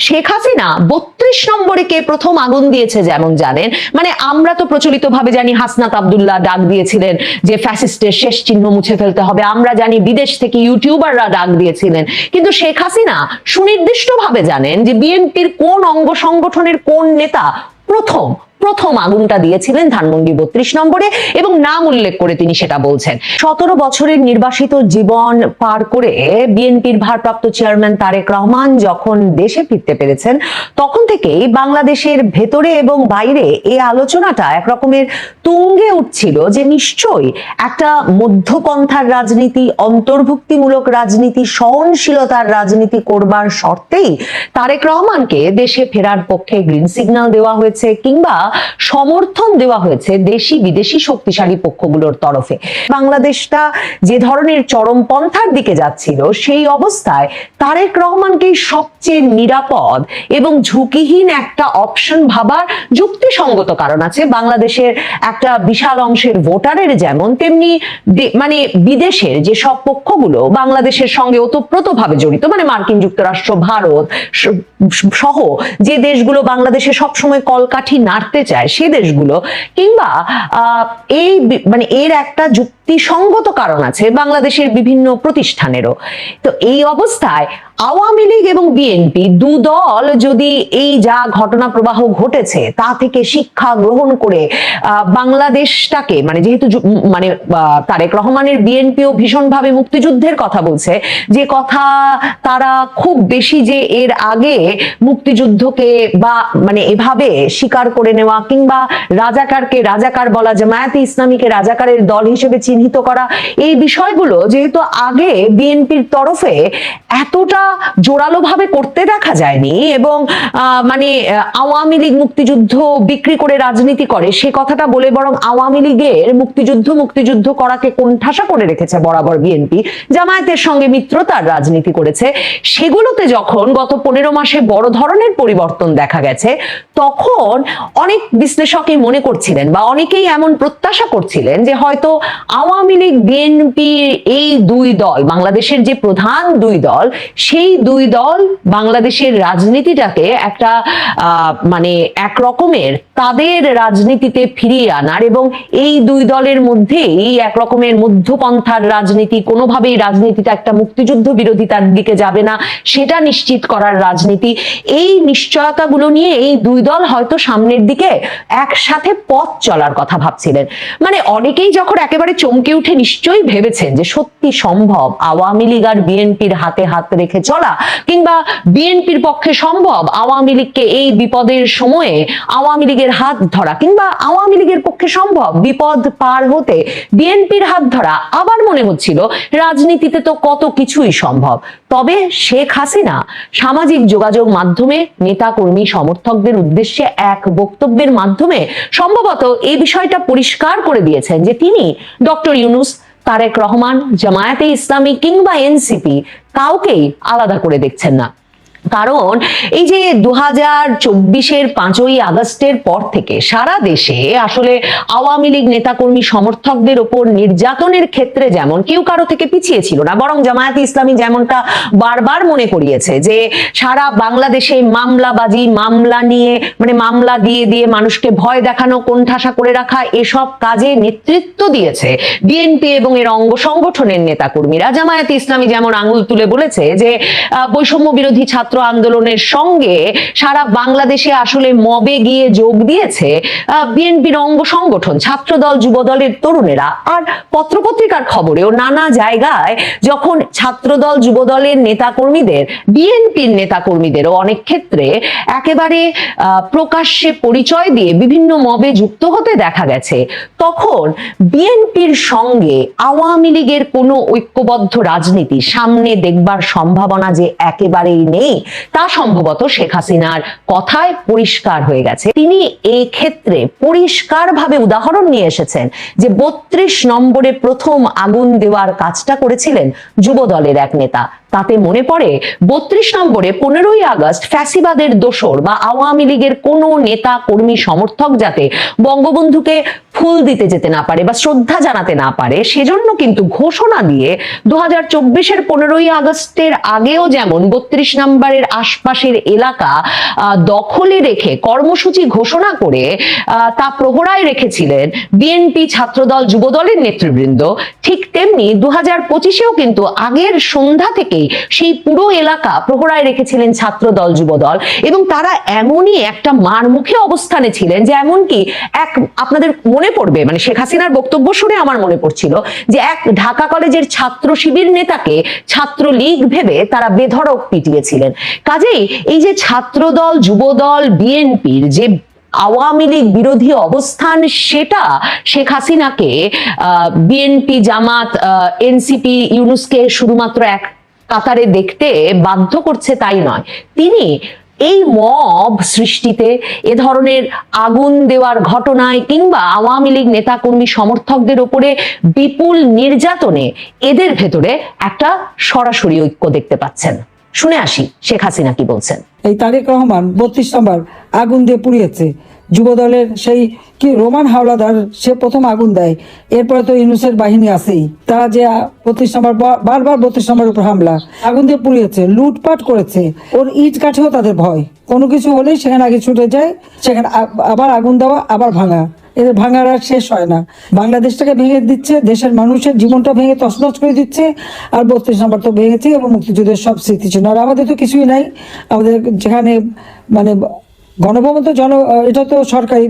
শেখ হাসিনা ৩২ নম্বরে কে প্রথম আগুন দিয়েছে যেমন জানেন, মানে আমরা তো প্রচলিত ভাবে জানি হাসনাত আব্দুল্লাহ ডাক দিয়েছিলেন যে ফ্যাসিস্টের শেষ চিহ্ন মুছে ফেলতে হবে, আমরা জানি বিদেশ থেকে ইউটিউবাররা ডাক দিয়েছিলেন, কিন্তু শেখ হাসিনা সুনির্দিষ্ট ভাবে জানেন যে বিএনপির কোন অঙ্গ সংগঠনের কোন নেতা প্রথম আগুনটা দিয়েছিলেন ধানমন্ডি ৩২ নম্বরে, এবং নাম উল্লেখ করে তিনি সেটা বলছেন। ১৭ বছরের নির্বাসিত জীবন পার করে বিএনপির ভারপ্রাপ্ত চেয়ারম্যান তারেক রহমান যখন দেশে ফিরতে পেরেছেন, তখন থেকেই বাংলাদেশের ভেতরে এবং বাইরে এই আলোচনাটা একরকমের তুঙ্গে উঠছিল যে নিশ্চয়ই একটা মধ্যপন্থার রাজনীতি, অন্তর্ভুক্তিমূলক রাজনীতি, সহনশীলতার রাজনীতি করবার শর্তেই তারেক রহমানকে দেশে ফেরার পক্ষে গ্রিন সিগন্যাল দেওয়া হয়েছে কিংবা সমর্থন দেওয়া হয়েছে দেশি বিদেশি শক্তিশালী পক্ষগুলোর তরফে। বাংলাদেশটা যে ধরনের চরমপন্থার দিকে যাচ্ছিল, সেই অবস্থায় তারেক রহমানকে সবচেয়ে নিরাপদ এবং ঝুঁকিহীন একটা অপশন ভাবার যুক্তিসঙ্গত কারণ আছে। বাংলাদেশের একটা বিশাল অংশের ভোটারের যেমন, তেমনি মানে বিদেশের যে সব পক্ষগুলো বাংলাদেশের সঙ্গে ওতপ্রোতভাবে জড়িত, মানে মার্কিন যুক্তরাষ্ট্র, ভারত সহ যে দেশগুলো বাংলাদেশে সবসময় কলকাঠি নাড়তে চায় সে দেশগুলো, কিংবা এই মানে এর একটা যুক্তিসঙ্গত কারণ আছে বাংলাদেশের বিভিন্ন প্রতিষ্ঠানেরও। তো এই অবস্থায় আওয়ামী লীগ এবং বিএনপি দু দল যদি এই যা ঘটনা প্রবাহ ঘটেছে তা থেকে শিক্ষা গ্রহণ করে বাংলাদেশটাকে, মানে যেহেতু মানে তারেক রহমানের বিএনপিও ভীষণভাবে মুক্তিযুদ্ধের কথা বলছে, যে কথা তারা খুব বেশি যে এর আগে মুক্তিযুদ্ধকে বা মানে এভাবে স্বীকার করে নেওয়া কিংবা রাজাকারকে রাজাকার বলা, জামায়াতে ইসলামীকে রাজাকারের দল হিসেবে চিহ্নিত করা, এই বিষয়গুলো যেহেতু আগে বিএনপির তরফে এতটা জোরালো ভাবে করতে দেখা যায়নি, এবং মানে আওয়ামী লীগ মুক্তিযুদ্ধ বিক্রি করে রাজনীতি করে সে কথাটা বলে বরং আওয়ামী লীগের মুক্তিযুদ্ধ করাকে কোণঠাসা করে রেখেছে বরাবর বিএনপি, জামায়াতের সঙ্গে মিত্রতার রাজনীতি করেছে, সেগুলোতে যখন গত 15 মাসে বড় ধরনের পরিবর্তন দেখা গেছে, তখন অনেক বিশ্লেষকই মনে করছিলেন বা অনেকেই এমন প্রত্যাশা করছিলেন যে হয়তো আওয়ামী লীগ বিএনপি এই দুই দল, বাংলাদেশের যে প্রধান দুই দল, সেই দুই দল বাংলাদেশের রাজনীতিটাকে একটা মানে এক রকমের তাদের রাজনীতিতে ফিরিয়ে আনার, এবং এই দুই দলের মধ্যেই এক রকমের মধ্যপন্থার রাজনীতি, কোনোভাবেই রাজনীতিটা একটা মুক্তিযুদ্ধ বিরোধিতার দিকে যাবে না সেটা নিশ্চিত করার রাজনীতি, এই নিশ্চয়তাগুলো নিয়ে এই দুই দল হয়তো সামনের দিকে একসাথে পথ চলার কথা ভাবছিলেন। মানে অনেকেই যখন একেবারে চমকে উঠে নিশ্চয়ই ভেবেছেন যে সত্যি সম্ভব আওয়ামী লীগ আর বিএনপির হাতে হাত রেখে চলা, কিংবা বিএনপির পক্ষে সম্ভব আওয়ামী লীগকে এই বিপদের সময়ে আওয়ামী লীগের হাত ধরা, কিংবা আওয়ামী লীগের পক্ষে সম্ভব বিপদ পার হতে বিএনপির হাত ধরা, আবার মনে হচ্ছিল রাজনীতিতে তো কত কিছুই সম্ভব। তবে শেখ হাসিনা সামাজিক যোগাযোগ মাধ্যমে নেতাকর্মী সমর্থকদের উদ্দেশ্যে এক বক্তব্যের মাধ্যমে সম্ভবত এই বিষয়টা পরিষ্কার করে দিয়েছেন যে তিনি ডক্টর ইউনূস, তারেক রহমান, জামায়াতে ইসলামী কিংবা এনসিপি কাউকেই আলাদা করে দেখছেন না। কারণ এই যে 2024-এর 5ই আগস্টের পর থেকে সারা দেশে আসলে আওয়ামী লীগ নেতাকর্মী সমর্থকদের উপর নির্যাতনের ক্ষেত্রে যেমন কেউ কারো থেকে পিছিয়ে ছিল না, বরং জামায়াতে ইসলামী যেমনটা বারবার মনে করিয়েছে যে সারা বাংলাদেশে মামলাবাজি, মামলা নিয়ে মানে মামলা দিয়ে মানুষকে ভয় দেখানো, কোণঠাসা করে রাখা, এসব কাজে নেতৃত্ব দিয়েছে বিএনপি এবং এর অঙ্গ সংগঠনের নেতাকর্মীরা। জামায়াতে ইসলামী যেমন আঙুল তুলে বলেছে যে বৈষম্য বিরোধী ছাত্র আন্দোলনের সঙ্গে সারা বাংলাদেশে আসলে মবে গিয়ে যোগ দিয়েছে বিএনপির অঙ্গ সংগঠন, ছাত্রদল, যুবদলের তরুণেরা। আর পত্রপত্রিকার খবরেও নানা জায়গায় যখন ছাত্রদল, যুবদলের নেতাকর্মীদের, বিএনপির নেতাকর্মীদেরও অনেক ক্ষেত্রে একেবারে প্রকাশ্যে পরিচয় দিয়ে বিভিন্ন মবে যুক্ত হতে দেখা গেছে, তখন বিএনপির সঙ্গে আওয়ামী লীগের কোনো ঐক্যবদ্ধ রাজনীতি সামনে দেখবার সম্ভাবনা যে একেবারেই নেই তা সম্ভবত শেখ হাসিনার কথায় পরিষ্কার হয়ে গেছে। তিনি এই ক্ষেত্রে পরিষ্কারভাবে উদাহরণ নিয়ে এসেছেন যে 32 নম্বরে প্রথম আগুন দেওয়ার কাজটা করেছিলেন যুবদলের এক নেতা তাতে মনে পড়ে 32 নম্বরে 15ই আগস্ট ফ্যাসিবাদের দোসর বা আওয়ামী লীগের কোনো নেতা কর্মী সমর্থক যাতে বঙ্গবন্ধুকে ফুল দিতে যেতে না পারে বা শ্রদ্ধা জানাতে না পারে, সেজন্য কিন্তু ঘোষণা দিয়ে 2024-এর 15ই আগস্টের আগেও যেমন 32 নম্বরের আশপাশের এলাকা দখলে রেখে কর্মসূচি ঘোষণা করে তা প্রহরায় রেখেছিলেন বিএনপি, ছাত্রদল, যুবদলের নেতৃবৃন্দ, ঠিক তেমনি 2025-এও কিন্তু আগের সন্ধ্যা থেকেই সেই পুরো এলাকা প্রহরায় রেখেছিলেন ছাত্রদল, যুবদল, এবং তারা এমনই একটা মারমুখে অবস্থানে ছিলেন যে এমনকি আপনাদের মনে পড়বে, মানে শেখ হাসিনার বক্তব্য শুনে আমার মনে পড়ছিল যে এক ঢাকা কলেজের ছাত্র শিবির নেতাকে ছাত্রলীগ ভেবে তারা বেধড়ক পিটিয়েছিলেন। কাজেই এই যে ছাত্রদল, যুবদল, বিএনপির যে আওয়ামী লীগ বিরোধী অবস্থান, সেটা শেখ হাসিনাকে বিএনপি, জামাত, এনসিপি, ইউনূসকে শুধুমাত্র এক কাতারে দেখতে বাধ্য করছে তাই নয়, তিনি এই মব সৃষ্টিতে, এ ধরনের আগুন দেওয়ার ঘটনায় কিংবা আওয়ামী লীগ নেতাকর্মী সমর্থকদের উপরে বিপুল নির্যাতনে এদের ভেতরে একটা সরাসরি ঐক্য দেখতে পাচ্ছেন। শুনে আসি শেখ হাসিনা কি বলছেন। এই তারেক রহমান 32 নম্বর আগুন দিয়ে পুড়িয়েছে। যুবদলের সেই কি রোমান হাওলাদার, সে প্রথম আগুন দেয়, এরপরে তো ইউনূসের বাহিনী আছেই, তারা যে 32 নম্বর বারবার 32 নম্বরের উপর হামলা, আগুন দিয়ে পুড়িয়েছে, লুটপাট করেছে। ওর ইট কাঠেও তাদের ভয়, কোনো কিছু হলেই সেখানে আগে ছুটে যায়, সেখানে আবার আগুন দেওয়া, আবার ভাঙা, এদের ভাঙার আর শেষ হয় না। বাংলাদেশটাকে ভেঙে দিচ্ছে, দেশের মানুষের জীবনটা ভেঙে তছনছ করে দিচ্ছে। আর 32 নম্বর তো ভেঙেছে এবং মুক্তিযুদ্ধের সব স্মৃতি ছিল। আর আমাদের তো কিছুই নাই, আমাদের যেখানে মানে গণভবন তো এটা তো সরকারি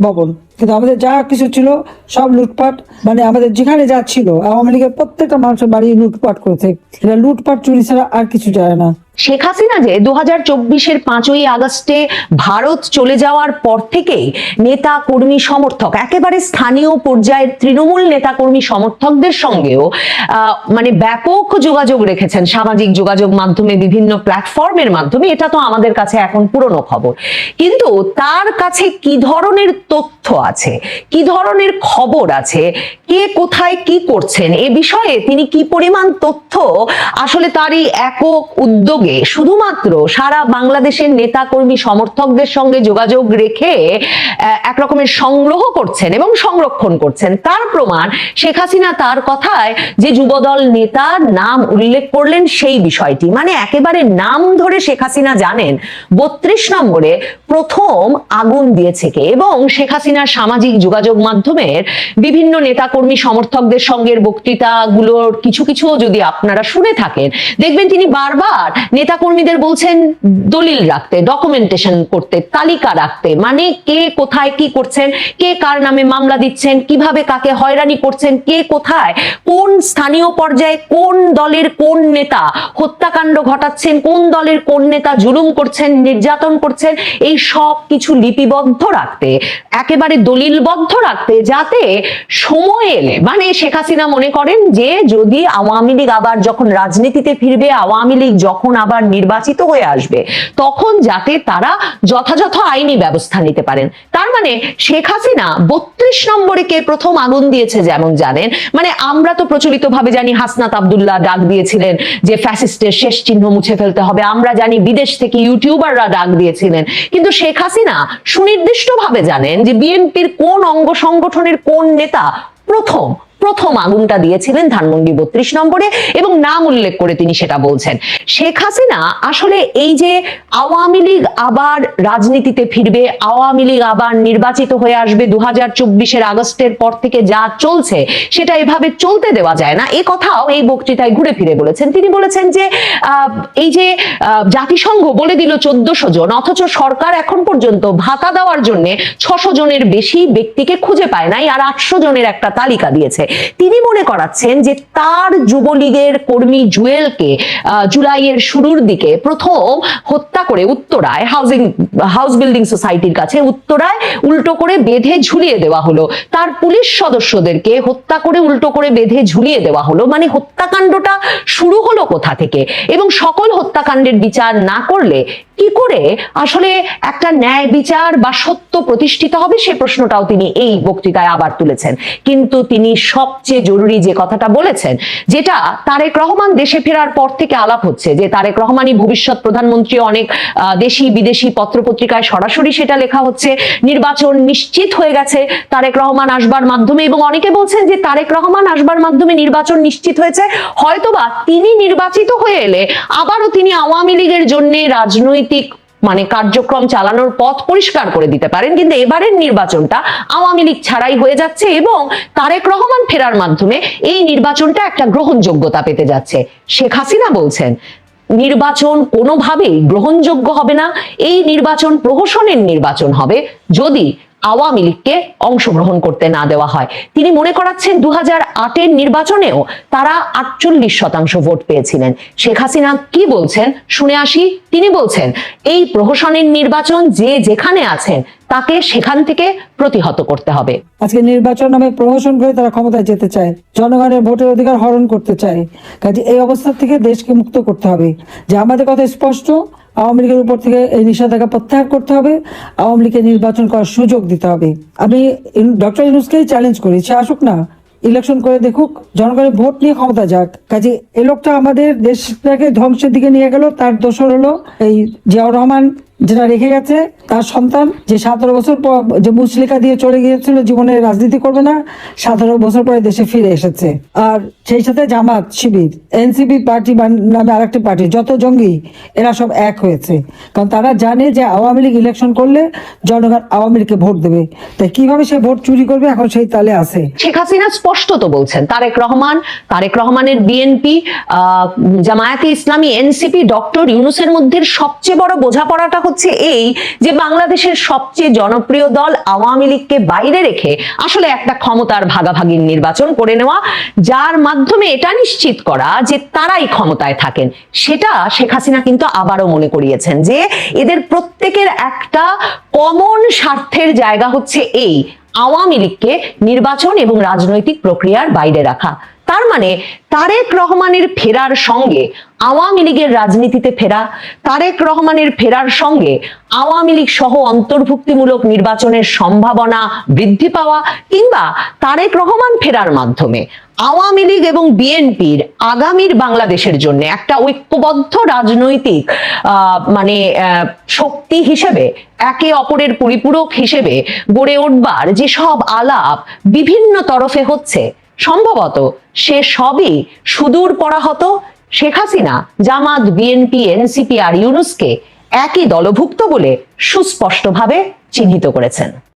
ভবন, কিন্তু আমাদের যা কিছু ছিল সব লুটপাট, মানে আমাদের যেখানে যা ছিল আওয়ামী লীগের প্রত্যেকটা মানুষের বাড়ি লুটপাট করেছে। এটা লুটপাট, চুরি ছাড়া আর কিছু যায় না। শেখ হাসিনা যে 2024-এর 5ই আগস্টে ভারত চলে যাওয়ার পর থেকেই নেতা কর্মী সমর্থক, একেবারে স্থানীয় পর্যায়ের তৃণমূল নেতা কর্মী সমর্থকদের সঙ্গেও মানে ব্যাপক যোগাযোগ রেখেছেন সামাজিক যোগাযোগ মাধ্যমে, বিভিন্ন প্ল্যাটফর্মের মাধ্যমে, এটা তো আমাদের কাছে এখন পুরনো খবর। কিন্তু তার কাছে কি ধরনের তথ্য আছে, কি ধরনের খবর আছে, কে কোথায় কি করছেন, এ বিষয়ে তিনি কি পরিমাণ তথ্য আসলে তারই একক উদ্যোগ শুধুমাত্র সারা বাংলাদেশের নেতা কর্মী সমর্থকদের সঙ্গে যোগাযোগ রেখে এক রকমের সংগ্রহ করছেন এবং সংরক্ষণ করছেন, তার প্রমাণ শেখ হাসিনা তার কথায় যে যুবদল নেতার নাম উল্লেখ করলেন সেই বিষয়টি। মানে একেবারে নাম ধরে শেখ হাসিনা জানেন 32 নম্বরে প্রথম আগুন দিয়েছে কে, এবং শেখ হাসিনার সামাজিক যোগাযোগ মাধ্যমের বিভিন্ন নেতা কর্মী সমর্থকদের সঙ্গে বক্তৃতাগুলোর কিছু কিছু যদি আপনারা শুনে থাকেন, দেখবেন তিনি বারবার নেতা কর্মীদের বলছেন দলিল রাখতে, ডকুমেন্টেশন করতে, তালিকা রাখতে, মানে কে কোথায় কি করছেন, কে কার নামে মামলা দিচ্ছেন, কিভাবে কাকে হয়রানি করছেন, কে কোথায় কোন স্থানীয় পর্যায়ে কোন দলের কোন নেতা হত্যাকাণ্ড ঘটাচ্ছেন, কোন দলের কোন নেতা জুলুম করছেন, নির্যাতন করছেন, এই সব কিছু লিপিবদ্ধ রাখতে, একেবারে দলিলবদ্ধ রাখতে, যাতে সময় এলে, মানে শেখ হাসিনা মনে করেন যে যদি আওয়ামী লীগ আবার যখন রাজনীতিতে ফিরবে, আওয়ামী লীগ যখন আবার নির্বাচিত হয়ে আসবে, তখন যাতে তারা যথাযথ আইনি ব্যবস্থা নিতে পারেন। তার মানে শেখ হাসিনা 32 নম্বরে কে প্রথম আগুন দিয়েছে যেমন জানেন, মানে আমরা তো প্রচলিত ভাবে জানি হাসনাত আব্দুল্লাহ ডাক দিয়েছিলেন যে ফ্যাসিস্টের শেষ চিহ্ন মুছে ফেলতে হবে, আমরা জানি বিদেশ থেকে ইউটিউবাররা ডাক দিয়েছিলেন, কিন্তু শেখ হাসিনা সুনির্দিষ্ট ভাবে জানেন যে বিএনপির কোন অঙ্গ সংগঠনের কোন নেতা প্রথম আগুনটা দিয়েছিলেন ধানমন্ডি 32 নম্বরে, এবং নাম উল্লেখ করে তিনি সেটা বলছেন। শেখ হাসিনা আসলে এই যে আওয়ামী লীগ আবার রাজনীতিতে ফিরবে, আওয়ামী লীগ আবার নির্বাচিত হয়ে আসবে 2024-এর আগস্টের পর থেকে যা চলছে সেটা এভাবে চলতে দেওয়া যায় না, এই কথাও এই বক্তৃতায় ঘুরে ফিরে বলেছেন। তিনি বলেছেন যে এই যে জাতিসংঘ বলে দিল 1400 জন, অথচ সরকার এখন পর্যন্ত ভাতা দেওয়ার জন্য 600 জনের বেশি ব্যক্তিকে খুঁজে পায় নাই, আর 800 জনের একটা তালিকা দিয়েছে। তিনি মনে করাচ্ছেন যে তার যুবলীগের কর্মী জুয়েলকে জুলাইয়ের শুরুর দিকে প্রথম হত্যা করে উত্তরায় হাউস বিল্ডিং সোসাইটির কাছে উত্তরায় উল্টো করে বেঁধে ঝুলিয়ে দেওয়া হলো, তার পুলিশ সদস্যদেরকে হত্যা করে উল্টো করে বেঁধে ঝুলিয়ে দেওয়া হলো। মানে হত্যাকাণ্ডটা শুরু হলো কোথা থেকে, এবং সকল হত্যাকাণ্ডের বিচার না করলে কি করে আসলে একটা ন্যায় বিচার বা সত্য প্রতিষ্ঠিত হবে সে প্রশ্নটাও তিনি এই বক্তৃতায় আবার তুলেছেন। কিন্তু তিনি সবচেয়ে জরুরি যে কথাটা বলেছেন, যেটা তারেক রহমান দেশে ফেরার পর থেকে আলাপ হচ্ছে, যে তারেক রহমানই ভবিষ্যৎ প্রধানমন্ত্রী, অনেক দেশি বিদেশি পত্রপত্রিকায় সরাসরি সেটা লেখা হচ্ছে, নির্বাচন নিশ্চিত হয়ে গেছে তারেক রহমান আসবার মাধ্যমে, এবং অনেকে বলছেন যে তারেক রহমান আসবার মাধ্যমে নির্বাচন নিশ্চিত হয়েছে, হয়তোবা তিনি নির্বাচিত হয়ে এলে আবারও তিনি আওয়ামী লীগের জন্য রাজনৈতিক কার্যক্রম চালানোর পথ পরিষ্কার করে দিতে পারেন। কিন্তু এবারের নির্বাচনটা আওয়ামী লীগ ছাড়াই হয়ে যাচ্ছে এবং তারেক রহমান ফেরার মাধ্যমে এই নির্বাচনটা একটা গ্রহণযোগ্যতা পেতে যাচ্ছে। শেখ হাসিনা বলছেন নির্বাচন কোনোভাবেই গ্রহণযোগ্য হবে না, এই নির্বাচন প্রহসনের নির্বাচন হবে যদি আওয়ামী লীগকে অংশগ্রহণ করতে না দেওয়া হয়। তিনি মনে করাচ্ছেন 2008-এর নির্বাচনেও তারা 48% ভোট পেয়েছিলেন। শেখ হাসিনা কি বলছেন শুনে আসি। তিনি বলছেন এই প্রহসনের নির্বাচন যে যেখানে আছেন তাকে সেখান থেকে প্রতিহত করতে হবে। আজকে নির্বাচন নামে প্রহসন করে তারা ক্ষমতায় যেতে চায়, জনগণের ভোটের অধিকার হরণ করতে চায়। কাজে এই অবস্থা থেকে দেশকে মুক্ত করতে হবে। যে আমাদের কথা স্পষ্ট, আওয়ামী লীগের উপর থেকে এই নিষেধাজ্ঞা প্রত্যাহার করতে হবে, আওয়ামী লীগকে নির্বাচন করার সুযোগ দিতে হবে। আমি ডক্টর ইউনূসকেই চ্যালেঞ্জ করি, সে আসুক না, ইলেকশন করে দেখুক, জনগণের ভোট নিয়ে ক্ষমতা যাক। কাজে এই লোকটা আমাদের দেশটাকে ধ্বংসের দিকে নিয়ে গেল। তার দোসর হলো এই জিয়াউর রহমান, যেটা রেখে গেছে তার সন্তান, যে 17 বছর পর যে মুচলিকা দিয়ে চলে গিয়েছিল, জীবনে রাজনীতি করবে না, 17 বছর পরে দেশে ফিরে এসেছে। আর সেই সাথে জামাত শিবির, এনসিপি পার্টি নামে আরেকটি পার্টি, যত জঙ্গি এরা সব এক হয়েছে। কারণ তারা জানে যে আওয়ামী লীগ ইলেকশন করলে জনগণ আওয়ামী লীগকে ভোট দেবে। তাই কিভাবে সে ভোট চুরি করবে এখন সেই তালে আছে। শেখ হাসিনা স্পষ্টত বলছেন তারেক রহমানের বিএনপি, জামায়াতে ইসলামী, এনসিপি, ডক্টর ইউনূসের মধ্যে সবচেয়ে বড় বোঝাপড়াটা হচ্ছে এই যে বাংলাদেশের সবচেয়ে জনপ্রিয় দল আওয়ামী লীগকে বাইরে রেখে আসলে একটা ক্ষমতার ভাগাভাগির নির্বাচন করে নেওয়া, যার মাধ্যমে এটা নিশ্চিত করা যে তারাই ক্ষমতায় থাকেন। সেটা শেখ হাসিনা কিন্তু আবারও মনে করিয়েছেন যে এদের প্রত্যেকের একটা কমন স্বার্থের জায়গা হচ্ছে এই আওয়ামী লীগকে নির্বাচন এবং রাজনৈতিক প্রক্রিয়ার বাইরে রাখা। তার মানে তারেক রহমানের ফেরার সঙ্গে আওয়ামী লীগের রাজনীতিতে ফেরা, তারেক রহমানের ফেরার সঙ্গে আওয়ামী লীগ সহ অন্তর্ভুক্তিমূলক নির্বাচনের সম্ভাবনা বৃদ্ধি পাওয়া, কিংবা তারেক রহমান ফেরার মাধ্যমে আওয়ামী লীগ এবং বিএনপির আগামীর বাংলাদেশের জন্য একটা ঐক্যবদ্ধ রাজনৈতিক শক্তি হিসেবে, একে অপরের পরিপূরক হিসেবে গড়ে উঠবার যে সব আলাপ বিভিন্ন তরফে হচ্ছে, সম্ভবত সে সবই সুদূর পরাহত শেখ হাসিনা জামাত, বিএনপি, এনসিপি আর ইউনূসকে একই দলভুক্ত বলে সুস্পষ্টভাবে চিহ্নিত করেছেন।